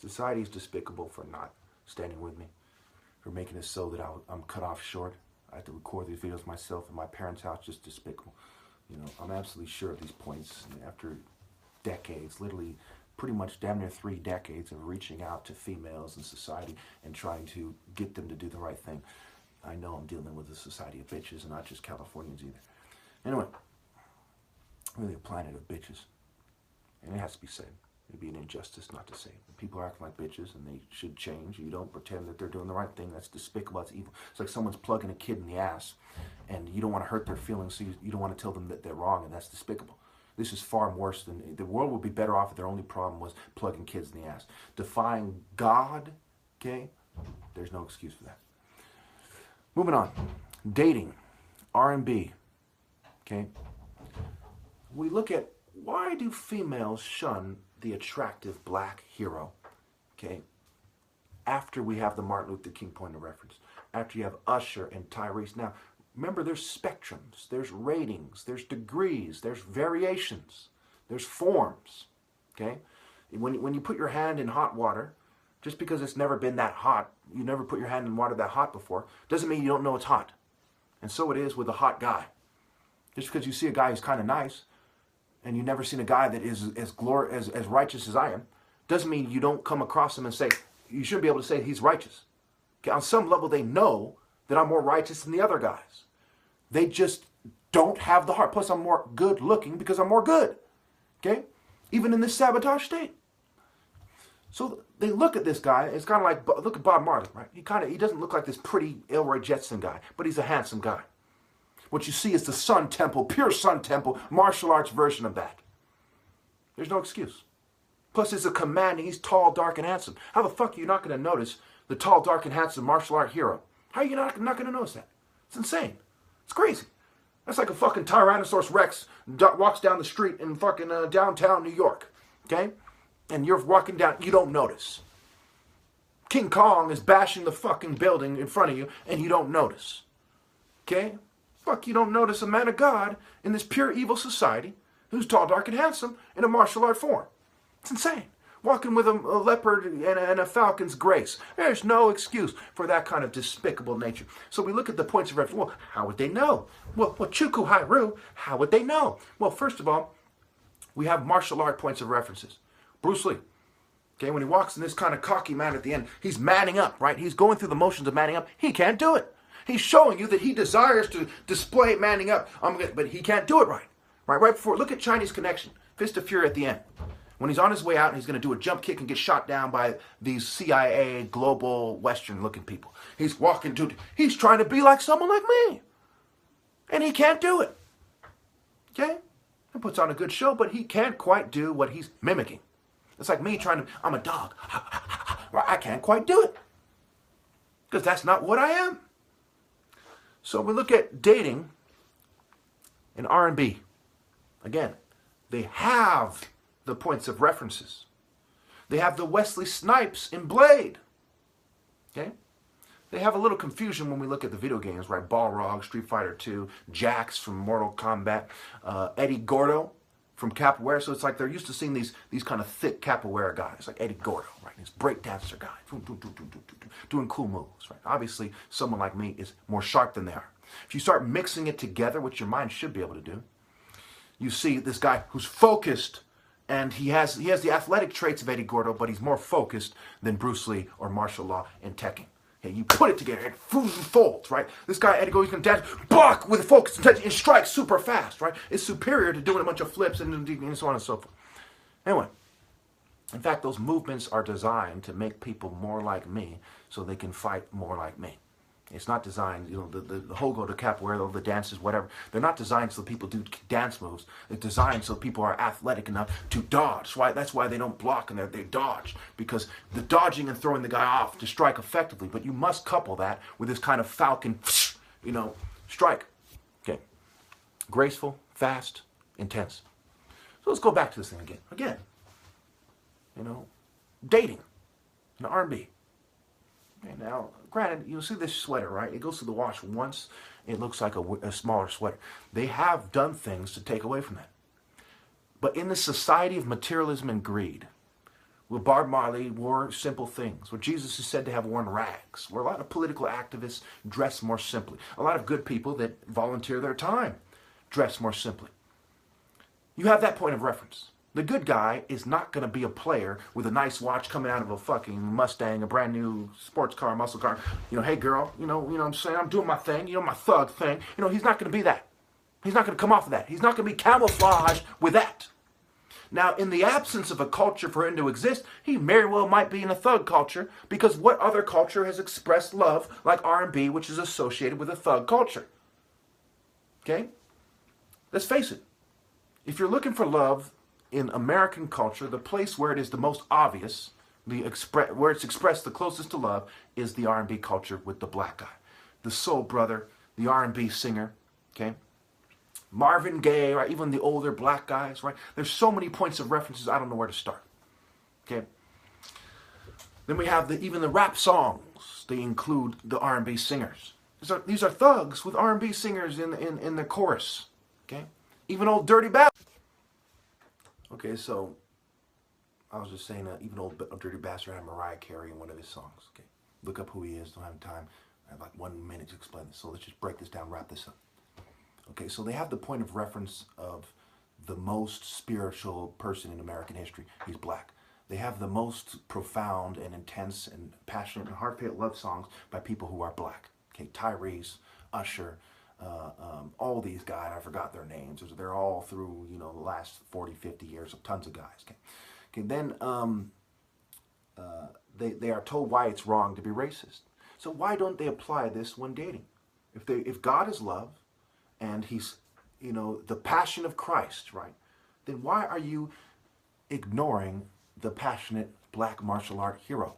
Society is despicable for not standing with me, for making it so that I'm cut off short. I have to record these videos myself in my parents' house, just despicable. You know, I'm absolutely sure of these points after decades, literally pretty much damn near 3 decades of reaching out to females in society and trying to get them to do the right thing. I know I'm dealing with a society of bitches and not just Californians either. Anyway, really a planet of bitches. And it has to be said. It'd be an injustice not to say it. People are acting like bitches and they should change. You don't pretend that they're doing the right thing. That's despicable. That's evil. It's like someone's plugging a kid in the ass and you don't want to hurt their feelings, so you don't want to tell them that they're wrong, and that's despicable. This is far worse than, the world would be better off if their only problem was plugging kids in the ass. Defying God, okay? There's no excuse for that. Moving on. Dating, R&B, okay? We look at, why do females shun the attractive black hero, okay? After we have the Martin Luther King point of reference, after you have Usher and Tyrese. Now, remember, there's spectrums, there's ratings, there's degrees, there's variations, there's forms, okay? When you put your hand in hot water, just because it's never been that hot, you never put your hand in water that hot before, doesn't mean you don't know it's hot. And so it is with a hot guy. Just because you see a guy who's kind of nice, and you've never seen a guy that is as righteous as I am, doesn't mean you don't come across him and say, you shouldn't be able to say he's righteous. Okay? On some level, they know that I'm more righteous than the other guys. They just don't have the heart. Plus, I'm more good looking because I'm more good. Okay? Even in this sabotage state. So they look at this guy. It's kind of like, look at Bob Marley, right? He doesn't look like this pretty Elroy Jetson guy, but he's a handsome guy. What you see is the Sun Temple, pure Sun Temple, martial arts version of that. There's no excuse. Plus, he's a commanding, he's tall, dark, and handsome. How the fuck are you not going to notice the tall, dark, and handsome martial art hero? How are you not going to notice that? It's insane. It's crazy. That's like a fucking Tyrannosaurus Rex walks down the street in fucking downtown New York, okay? And you're walking down, you don't notice. King Kong is bashing the fucking building in front of you, and you don't notice, okay? Fuck, you don't notice a man of God in this pure evil society who's tall, dark, and handsome in a martial art form. It's insane. Walking with a leopard and a falcon's grace. There's no excuse for that kind of despicable nature. So we look at the points of reference. Well, how would they know? Well, Chuku Hairu, how would they know? Well, first of all, we have martial art points of references. Bruce Lee. Okay, when he walks in this kind of cocky manner at the end, he's manning up, right? He's going through the motions of manning up. He can't do it. He's showing you that he desires to display manning up, but he can't do it right. Right before, look at Chinese Connection, Fist of Fury at the end. When he's on his way out and he's going to do a jump kick and get shot down by these CIA, global, Western-looking people. He's he's trying to be like someone like me. And he can't do it. Okay? He puts on a good show, but he can't quite do what he's mimicking. It's like me I'm a dog. I can't quite do it. Because that's not what I am. So we look at dating and R&B. Again, they have the points of references. They have the Wesley Snipes in Blade. Okay? They have a little confusion when we look at the video games, right? Balrog, Street Fighter 2, Jax from Mortal Kombat, Eddie Gordo from Capoeira. So it's like they're used to seeing these kind of thick Capoeira guys, like Eddie Gordo, right? This breakdancer guy, doing cool moves, right? Obviously, someone like me is more sharp than they are. If you start mixing it together, which your mind should be able to do, you see this guy who's focused, and he has the athletic traits of Eddie Gordo, but he's more focused than Bruce Lee or martial law and Tekken. Okay, you put it together, it folds, right? This guy, Eddie Gordo, he's going to dance, block with focus and strike super fast, right? It's superior to doing a bunch of flips and so on and so forth. Anyway, in fact, those movements are designed to make people more like me so they can fight more like me. It's not designed, the Hogo, the Capoeira, the dances, whatever. They're not designed so people do dance moves. They're designed so people are athletic enough to dodge. Right? That's why they don't block and they dodge. Because the dodging and throwing the guy off to strike effectively. But you must couple that with this kind of falcon, strike. Okay. Graceful, fast, intense. So let's go back to this thing again. Dating. R&B. Okay, now, granted, you'll see this sweater, right? It goes through the wash once. It looks like a smaller sweater. They have done things to take away from that. But in the society of materialism and greed, where Bob Marley wore simple things, where Jesus is said to have worn rags, where a lot of political activists dress more simply, a lot of good people that volunteer their time dress more simply. You have that point of reference. The good guy is not going to be a player with a nice watch coming out of a fucking Mustang, a brand new sports car, muscle car. You know, hey girl, you know what I'm saying? I'm doing my thing, you know, my thug thing. You know, he's not going to be that. He's not going to come off of that. He's not going to be camouflaged with that. Now, in the absence of a culture for him to exist, he very well might be in a thug culture, because what other culture has expressed love like R&B, which is associated with a thug culture? Okay? Let's face it. If you're looking for love in American culture, the place where it is the most obvious, where it's expressed the closest to love, is the R&B culture with the black guy. The soul brother, the R&B singer, okay? Marvin Gaye, right? Even the older black guys, right? There's so many points of references, I don't know where to start. Okay? Then we have even the rap songs. They include the R&B singers. These are thugs with R&B singers in the chorus. Okay? Even old Dirty Bastard. Okay, so I was just saying even old Dirty Bastard had Mariah Carey in one of his songs. Okay? Look up who he is. Don't have time. I have like 1 minute to explain this. So let's just break this down, wrap this up. Okay, so they have the point of reference of the most spiritual person in American history. He's black. They have the most profound and intense and passionate and heartfelt love songs by people who are black. Okay, Tyrese, Usher, all these guys, I forgot their names. They're all through, you know, the last 40, 50 years of tons of guys. Okay, then they are told why it's wrong to be racist. So why don't they apply this when dating? If God is love, and he's, you know, the passion of Christ, right? Then why are you ignoring the passionate black martial art hero?